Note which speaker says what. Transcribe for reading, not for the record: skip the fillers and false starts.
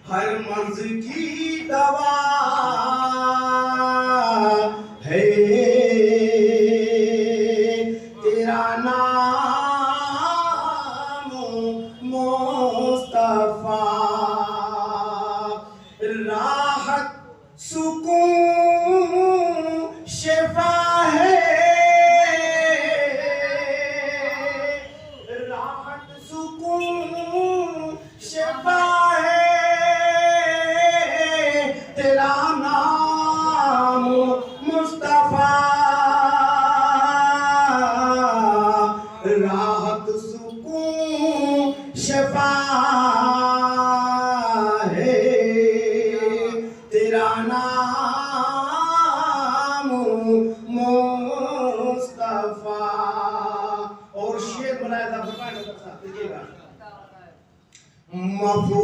Speaker 1: हर मर्ज की दवा है तेरा नाम मुस्तफा। राहत सुकून शिफा है, राहत सुकून शिफा है तेरा नाम मुस्तफा। राहत सुकून शिफा है तेरा नाम मुस्तफा। और शेर बनाया था, देखिएगा।